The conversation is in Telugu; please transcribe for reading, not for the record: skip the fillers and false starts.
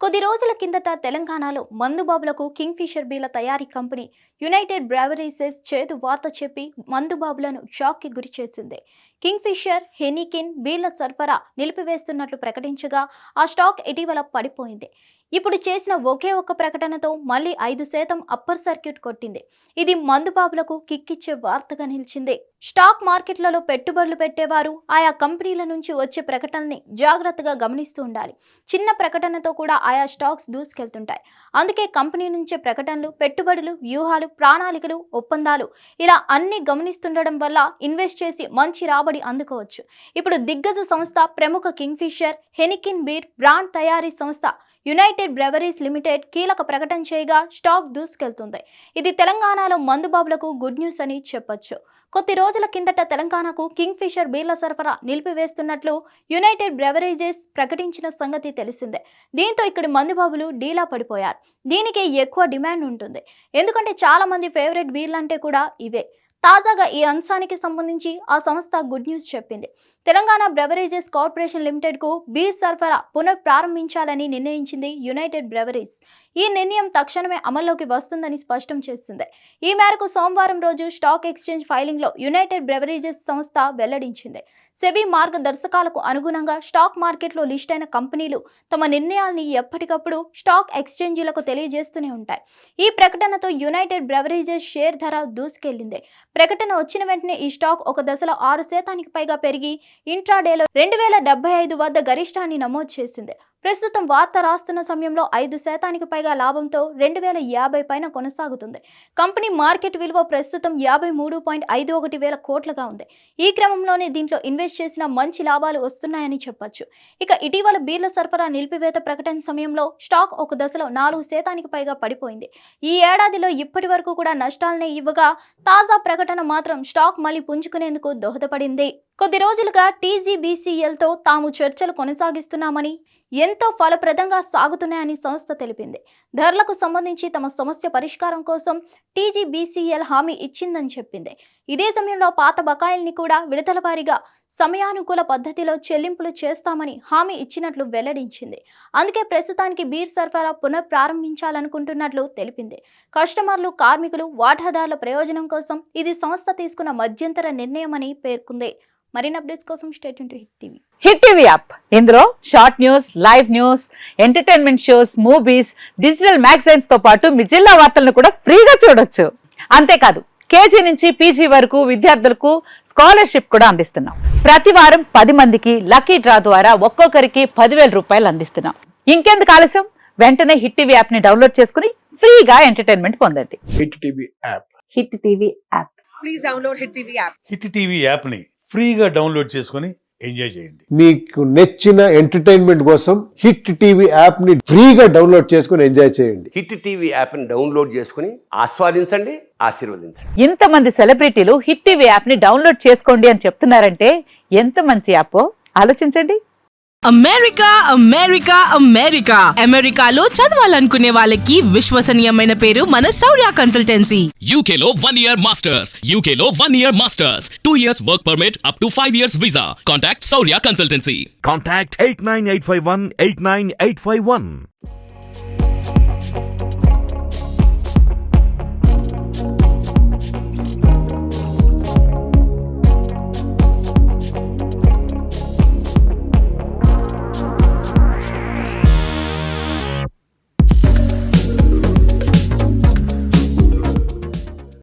కొద్ది రోజుల కిందట తెలంగాణలో మందుబాబులకు కింగ్ ఫిషర్ బీల తయారీ కంపెనీ యునైటెడ్ బ్రెవరీసెస్ చేదు వార్త చెప్పి మందుబాబులను షాక్ కి గురి చేసింది. కింగ్ ఫిషర్ హెనికిన్ బీల సరఫరా నిలిపివేస్తున్నట్లు ప్రకటించగా ఆ స్టాక్ ఇటీవల పడిపోయింది. ఇప్పుడు చేసిన ఒకే ఒక్క ప్రకటనతో మళ్ళీ 5% అప్పర్ సర్క్యూట్ కొట్టింది. ఇది మందుబాబులకు కిక్కిచ్చే వార్తగా నిలిచింది. స్టాక్ మార్కెట్లలో పెట్టుబడులు పెట్టేవారు ఆయా కంపెనీల నుంచి వచ్చే ప్రకటనని జాగ్రత్తగా గమనిస్తూ ఉండాలి. చిన్న ప్రకటనతో కూడా ఆయా స్టాక్స్ దూసుకెళ్తుంటాయి. అందుకే కంపెనీ నుంచే ప్రకటనలు, పెట్టుబడులు, వ్యూహాలు, ప్రణాళికలు, ఒప్పందాలు ఇలా అన్ని గమనిస్తుండడం వల్ల ఇన్వెస్ట్ చేసి మంచి రాబడి అందుకోవచ్చు. ఇప్పుడు దిగ్గజ సంస్థ ప్రముఖ Kingfisher Heineken beer brand తయారీ సంస్థ యునైటెడ్ బ్రెవరీస్ లిమిటెడ్ కీలక ప్రకటన చేయగా స్టాక్ దూసుకెళ్తుంది. ఇది తెలంగాణలో మందుబాబులకు గుడ్ న్యూస్ అని చెప్పొచ్చు. కొద్ది రోజుల కిందట తెలంగాణకు కింగ్ ఫిషర్ బీర్ల సరఫరా నిలిపివేస్తున్నట్లు యునైటెడ్ బ్రెవరేజెస్ ప్రకటించిన సంగతి తెలిసిందే. దీంతో ఇక్కడి మందుబాబులు డీలా పడిపోయారు. దీనికి ఎక్కువ డిమాండ్ ఉంటుంది. ఎందుకంటే చాలా మంది ఫేవరెట్ బీర్లు అంటే కూడా ఇవే. తాజాగా ఈ అంశానికి సంబంధించి ఆ సంస్థ గుడ్ న్యూస్ చెప్పింది. తెలంగాణ బ్రెవరేజెస్ కార్పొరేషన్ లిమిటెడ్ కు బీర్ సరఫరా పునఃప్రారంభించాలని నిర్ణయించింది యునైటెడ్ బ్రెవరీస్. ఈ నిర్ణయం తక్షణమే అమల్లోకి వస్తుందని స్పష్టం చేసింది. ఈ మేరకు సోమవారం రోజు స్టాక్ ఎక్స్చేంజ్ ఫైలింగ్ లో యునైటెడ్ బ్రెవరేజెస్ సంస్థ వెల్లడించింది. సెబీ మార్గదర్శకాలకు అనుగుణంగా స్టాక్ మార్కెట్లో లిస్ట్ అయిన కంపెనీలు తమ నిర్ణయాల్ని ఎప్పటికప్పుడు స్టాక్ ఎక్స్చేంజీలకు తెలియజేస్తూనే ఉంటాయి. ఈ ప్రకటనతో యునైటెడ్ బ్రెవరేజెస్ షేర్ ధర దూసుకెళ్లింది. ప్రకటన వచ్చిన వెంటనే ఈ స్టాక్ ఒక దశలో 6% పైగా పెరిగి ఇంట్రాడేలో 2075 వద్ద గరిష్టాన్ని నమోదు చేసింది. ప్రస్తుతం వార్త రాస్తున్న సమయంలో 5% పైగా లాభంతో 2050 పైన కొనసాగుతుంది. కంపెనీ మార్కెట్ విలువ ప్రస్తుతం 53.51 వేల కోట్లుగా ఉంది. ఈ క్రమంలోనే దీంట్లో ఇన్వెస్ట్ చేసిన మంచి లాభాలు వస్తున్నాయని చెప్పొచ్చు. ఇక ఇటీవల బీర్ల సరఫరా నిలిపివేత ప్రకటన సమయంలో స్టాక్ ఒక దశలో 4% పైగా పడిపోయింది. ఈ ఏడాదిలో ఇప్పటి వరకు కూడా నష్టాలనే ఇవ్వగా తాజా ప్రకటన మాత్రం స్టాక్ మళ్ళీ పుంజుకునేందుకు దోహదపడింది. కొద్ది రోజులుగా టీజీబీసీఎల్తో తాము చర్చలు కొనసాగిస్తున్నామని, ఎంతో ఫలప్రదంగా సాగుతున్నాయని సంస్థ తెలిపింది. ధరలకు సంబంధించి తమ సమస్య పరిష్కారం కోసం టీజీబీసీఎల్ హామీ ఇచ్చిందని చెప్పింది. ఇదే సమయంలో పాత బకాయిల్ని కూడా విడతల వారీగా సమయానుకూల పద్ధతిలో చెల్లింపులు చేస్తామని హామీ ఇచ్చినట్లు వెల్లడించింది. అందుకే ప్రస్తుతానికి బీర్ సరఫరా పునఃప్రారంభించాలనుకుంటున్నట్లు తెలిపింది. కస్టమర్లు, కార్మికులు, వాటాదారుల ప్రయోజనం కోసం ఇది సంస్థ తీసుకున్న మధ్యంతర నిర్ణయమని పేర్కొంది. మరిన్ని అప్డేట్స్ కోసం stay tune to Hit TV. Hit TV app ఇందులో short news, live news, entertainment shows, movies, digital magazines తో పాటు మీ జిల్లా వార్తలను కూడా ఫ్రీగా చూడొచ్చు. అంతేకాదు కేజీ నుంచి పీజీ వరకు విద్యార్థులకు స్కాలర్షిప్ కూడా అందిస్తున్నాం. ప్రతి వారం 10 మందికి లక్కీ డ్రా ద్వారా ఒక్కొక్కరికి 10,000 రూపాయలు అందిస్తున్నాం. ఇంకెందుకు ఆలస్యం, వెంటనే హిట్ టీవీ యాప్ ని డౌన్లోడ్ చేసుకుని ఫ్రీగా ఎంటర్టైన్మెంట్ పొందండి. Hit TV app. Hit TV app. Please download hit TV app. Hit TV app ని ఫ్రీగా డౌన్లోడ్ చేసుకొని ఎంజాయ్ చేయండి. మీకు నచ్చిన ఎంటర్టైన్మెంట్ కోసం హిట్ టీవీ యాప్ ని ఫ్రీగా డౌన్లోడ్ చేసుకొని ఎంజాయ్ చేయండి. హిట్ టీవీ యాప్ ని డౌన్లోడ్ చేసుకుని ఆస్వాదించండి, ఆశీర్వదించండి. ఇంతమంది సెలబ్రిటీలు హిట్ టీవీ యాప్ ని డౌన్లోడ్ చేసుకోండి అని చెప్తున్నారంటే ఎంత మంచి యాప్ ఆలోచించండి. అమెరికా అమెరికా అమెరికా అమెరికాలో చదవాలనుకునే వాళ్ళకి విశ్వసనీయమైన పేరు మన శౌర్య కన్సల్టెన్సీ. UK లో 1 year masters. UK లో 1 year masters. 2 years work permit up to 5 years visa. Contact Saurya Consultancy. Contact 89851 89851.